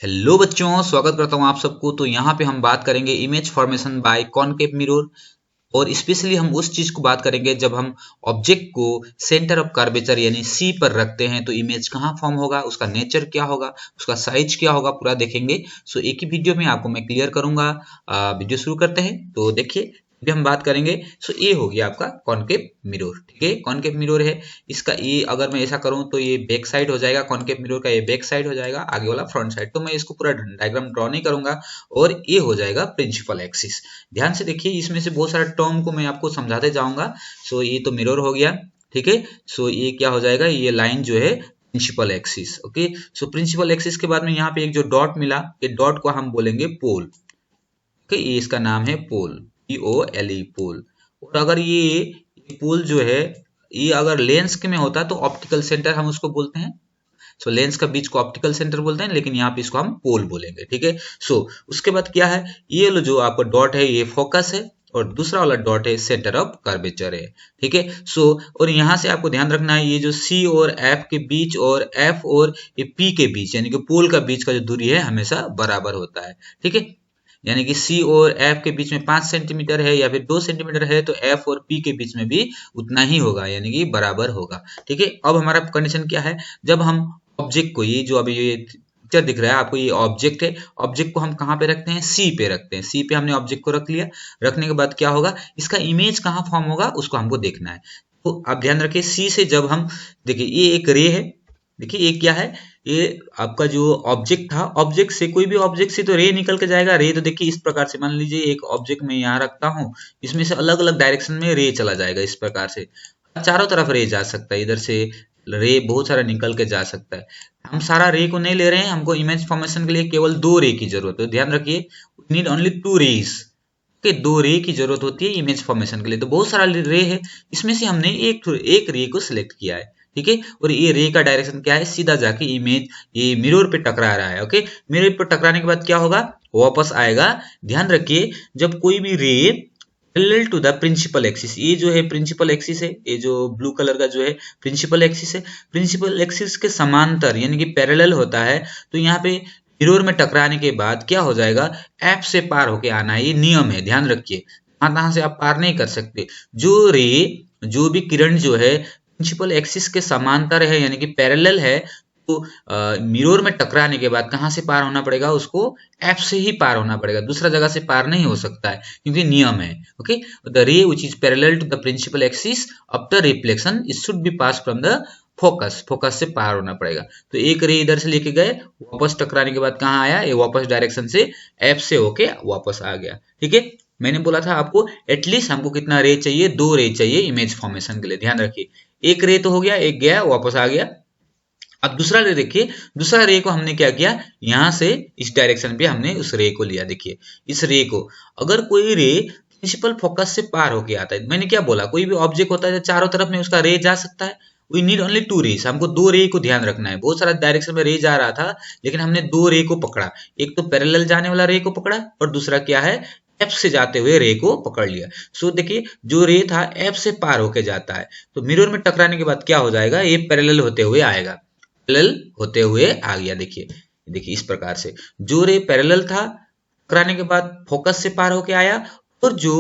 Hello बच्चों, स्वागत करता हूं आप सबको। तो यहाँ पे हम बात करेंगे image formation by concave mirror. और स्पेशली हम उस चीज को बात करेंगे जब हम ऑब्जेक्ट को सेंटर ऑफ कर्वेचर यानी सी पर रखते हैं तो इमेज कहाँ फॉर्म होगा, उसका नेचर क्या होगा, उसका साइज क्या होगा, पूरा देखेंगे। सो एक ही वीडियो में आपको मैं क्लियर करूंगा। वीडियो शुरू करते हैं। तो देखिए, अभी हम बात करेंगे। सो ये हो गया आपका कॉनकेव मिरर। ठीक है, कॉनकेव मिरर है। इसका ये अगर मैं ऐसा करूं तो ये बैक साइड हो जाएगा। कॉनकेव मिरर का ये बैक साइड हो जाएगा, आगे वाला फ्रंट साइड। तो मैं इसको पूरा डायग्राम ड्रॉ नहीं करूंगा। और ये हो जाएगा प्रिंसिपल एक्सिस। ध्यान से देखिए, इसमें से बहुत सारा टर्म को मैं आपको समझाते जाऊंगा। सो ये तो मिरर हो गया। ठीक है, सो ये क्या हो जाएगा, ये लाइन जो है principal axis. Okay, so principal axis के बाद में यहाँ पे एक जो डॉट मिला, ये डॉट को हम बोलेंगे पोल। ओके, ये इसका नाम है पोल, POLE पोल। और अगर ये पोल जो है, ये अगर लेंस के में होता तो ऑप्टिकल सेंटर हम उसको बोलते हैं। सो लेंस का बीच को ऑप्टिकल सेंटर बोलते हैं, लेकिन यहाँ पे इसको हम पोल बोलेंगे। ठीक है, सो उसके बाद क्या है, ये जो आपका डॉट है ये फोकस है और दूसरा वाला डॉट है सेंटर ऑफ कर्वेचर है। ठीक है, सो और यहाँ से आपको ध्यान रखना है, ये जो C और F के बीच और F और ये P के बीच यानी कि पोल का बीच का जो दूरी है हमेशा बराबर होता है। ठीक है, यानी कि C और F के बीच में 5 सेंटीमीटर है या फिर 2 सेंटीमीटर है तो F और P के बीच में भी उतना ही होगा, यानी कि बराबर होगा। ठीक है, अब हमारा कंडीशन क्या है, जब हम ऑब्जेक्ट को, ये जो अभी ये पिक्चर दिख रहा है आपको, ये ऑब्जेक्ट है। ऑब्जेक्ट को हम कहाँ पे रखते हैं, C पे रखते हैं। C पे हमने ऑब्जेक्ट को रख लिया। रखने के बाद क्या होगा, इसका इमेज कहाँ फॉर्म होगा उसको हमको देखना है। तो आप ध्यान रखिए, C से जब हम देखिए, ये एक रे है। देखिए ये क्या है, ये आपका जो ऑब्जेक्ट था, ऑब्जेक्ट से, कोई भी ऑब्जेक्ट से तो रे निकल के जाएगा। रे तो देखिए इस प्रकार से, मान लीजिए एक ऑब्जेक्ट मैं यहाँ रखता हूँ, इसमें से अलग अलग डायरेक्शन में रे चला जाएगा इस प्रकार से। चारों तरफ रे जा सकता है, इधर से रे बहुत सारा निकल के जा सकता है। हम सारा रे को नहीं ले रहे हैं, हमको इमेज फॉर्मेशन के लिए केवल 2 रे की जरूरत है। ध्यान रखिए, नीड ओनली 2 रेज के 2 रे की जरूरत होती है इमेज फॉर्मेशन के लिए। तो बहुत सारा रे है, इसमें से हमने एक रे को सिलेक्ट किया है। ठीक है, और ये रे का डायरेक्शन क्या है, सीधा जाके इमेज ये मिरर पे टकरा रहा है। ओके, मिरर पे टकराने के बाद क्या होगा, वापस आएगा। ध्यान रखिए, जब कोई भी ray parallel to the principal axis, ये जो है प्रिंसिपल एक्सिस है, ये जो ब्लू कलर का जो है प्रिंसिपल एक्सिस है, प्रिंसिपल एक्सिस के समांतर यानी कि पैरेलल होता है। तो यहाँ पे मिरर में टकराने के बाद क्या हो जाएगा, एफ से पार होके आना है, ये नियम है। ध्यान रखिए, वहां से आप पार नहीं कर सकते। जो भी किरण जो है प्रिंसिपल एक्सिस के समांतर है यानी कि पैरेलल है, तो मिरर में टकराने के बाद कहां से पार होना पड़ेगा, उसको एफ से ही पार होना पड़ेगा, दूसरा जगह से पार नहीं हो सकता है, क्योंकि नियम है। Okay, the ray which is parallel to the principal axis after reflection it should be pass from the focus से पार होना पड़ेगा। तो एक रे इधर से लेके गए, वापस टकराने के बाद कहाँ आया, ये वापस डायरेक्शन से एफ से होके वापस आ गया। ठीक है, मैंने बोला था आपको एटलीस्ट हमको कितना रे चाहिए, 2 रे चाहिए इमेज फॉर्मेशन के लिए। ध्यान रखिए, एक रे तो हो गया, एक गया वापस आ गया। अब दूसरा रे देखिए, दूसरा रे को हमने क्या किया, यहां से इस डायरेक्शन पे हमने उस रे को लिया। देखिए इस रे को, अगर कोई रे प्रिंसिपल फोकस से पार होके आता है, मैंने क्या बोला, कोई भी ऑब्जेक्ट होता है चारों तरफ में उसका रे जा सकता है। वी नीड ओनली 2 रेज, हमको 2 रे को ध्यान रखना है। बहुत सारा डायरेक्शन में रे जा रहा था, लेकिन हमने 2 रे को पकड़ा। एक तो पैरेलल जाने वाला रे को पकड़ा और दूसरा क्या है, एफ से जाते हुए रे को पकड़ लिया। सो देखिए, जो रे था एफ से पार होके जाता है, तो मिरर में टकराने के बाद क्या हो जाएगा, ये पैरेलल होते हुए आएगा, पैरेलल होते हुए आ गया। देखिए देखिए इस प्रकार से जो रे पैरेलल था, टकराने के बाद फोकस से पार होके आया, और जो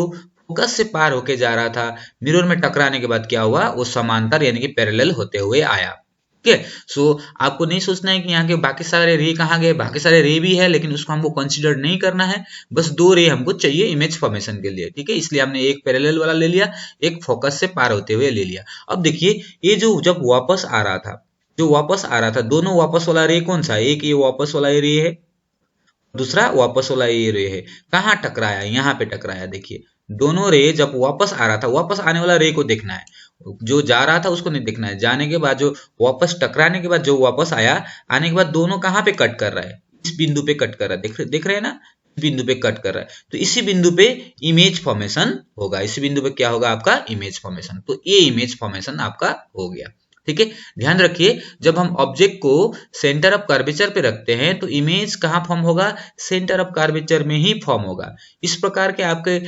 फोकस से पार होके जा रहा था मिरर में टकराने के बाद क्या हुआ, वो समांतर यानी कि पैरेलल होते हुए आया। ठीक है, सो आपको नहीं सोचना है कि यहाँ के बाकी सारे रे कहाँ गए, बाकी सारे रे भी है लेकिन उसको हमको कंसीडर नहीं करना है। बस 2 रे हमको चाहिए इमेज फॉर्मेशन के लिए। ठीक है, इसलिए हमने एक पैरेलल वाला ले लिया, एक फोकस से पार होते हुए ले लिया। अब देखिए, ये जो जब वापस आ रहा था, दोनों वापस वाला रे कौन सा है, एक ये वापस वाला रे है, दूसरा वापस वाला ये रे है। कहाँ टकराया, यहाँ पे टकराया। देखिए दोनों रे जब वापस आ रहा था, वापस आने वाला रे को देखना है, जो जा रहा था उसको नहीं देखना है। जाने के बाद जो वापस टकराने के बाद जो वापस आया, आने के बाद दोनों कहाँ पे कट कर रहा है, इस बिंदु पे कट कर रहा है। देख रहे हैं ना, इस बिंदु पे कट कर रहा है, तो इसी बिंदु पे इमेज फॉर्मेशन होगा। इसी बिंदु पे क्या होगा, आपका इमेज फॉर्मेशन। तो ये इमेज फॉर्मेशन आपका हो गया। ठीक है, ध्यान रखिए, जब हम ऑब्जेक्ट को सेंटर ऑफ कर्वेचर पे रखते हैं तो इमेज कहाँ फॉर्म होगा, सेंटर ऑफ कर्वेचर में ही फॉर्म होगा। इस प्रकार के आपके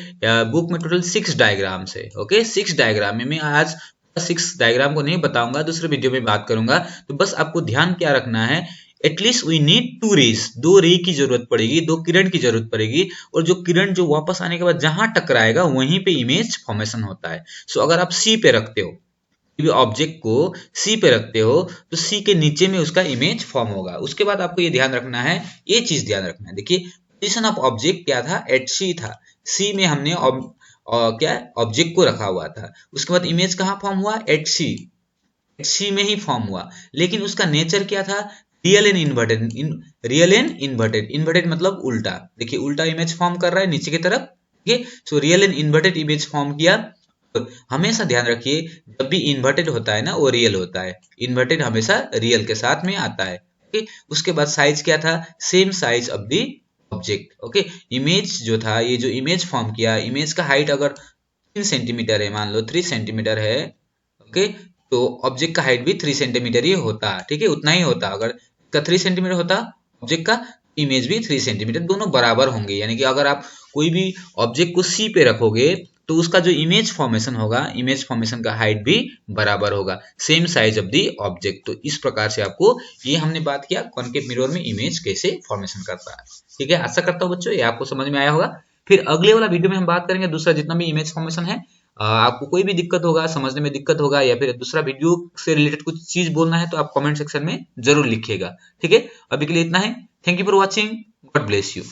बुक में टोटल 6 डायग्राम्स है। ओके, 6 डायग्राम में मैं आज 6 डायग्राम को नहीं बताऊंगा, दूसरे वीडियो में बात करूंगा। तो बस आपको ध्यान क्या रखना है, एटलीस्ट वी नीड 2 रेज, 2 रे की जरूरत पड़ेगी, 2 किरण की जरूरत पड़ेगी, और जो किरण जो वापस आने के बाद जहां टकराएगा वहीं पे इमेज फॉर्मेशन होता है। सो अगर आप सी पे रखते हो, ऑब्जेक्ट को सी पे रखते हो, तो सी के नीचे में उसका इमेज फॉर्म होगा। उसके बाद आपको ये ध्यान रखना है, ये चीज ध्यान रखना है, देखिए पोजीशन ऑफ ऑब्जेक्ट क्या था, एट सी था, सी में हमने क्या ऑब्जेक्ट को रखा हुआ था। उसके बाद इमेज कहाँ फॉर्म हुआ, एट सी में ही फॉर्म हुआ, लेकिन उसका नेचर क्या था, real and inverted. Real and inverted, inverted मतलब उल्टा, देखिए उल्टा इमेज फॉर्म कर रहा है नीचे की तरफ, ठीक है। So real and inverted image form किया। तो हमेशा ध्यान रखिए, जब भी इन्वर्टेड होता है ना वो रियल होता है, इन्वर्टेड हमेशा रियल के साथ में आता है, ओके। उसके बाद साइज क्या था, same size of the object, okay. Image जो था, ये जो इमेज फॉर्म किया, इमेज का हाइट अगर 3 सेंटीमीटर है, मान लो 3 सेंटीमीटर है, ओके, तो ऑब्जेक्ट का हाइट भी 3 सेंटीमीटर ही होता, ठीक है, उतना ही होता। अगर का 3 सेंटीमीटर होता ऑब्जेक्ट का, इमेज भी 3 सेंटीमीटर, दोनों बराबर होंगे। यानी कि अगर आप कोई भी ऑब्जेक्ट को सी पे रखोगे तो उसका जो इमेज फॉर्मेशन होगा, इमेज फॉर्मेशन का हाइट भी बराबर होगा, same size of the object. तो इस प्रकार से आपको, ये हमने बात किया कॉनकेव मिरर में इमेज कैसे फॉर्मेशन करता है, ठीक है। आशा करता हूँ बच्चों ये आपको समझ में आया होगा। फिर अगले वाला वीडियो में हम बात करेंगे दूसरा जितना भी इमेज फॉर्मेशन है। आपको कोई भी दिक्कत होगा, समझने में दिक्कत होगा, या फिर दूसरा वीडियो से रिलेटेड कुछ चीज बोलना है, तो आप कमेंट सेक्शन में जरूर लिखिएगा, ठीक है। अभी के लिए इतना है, thank you for watching, God bless you.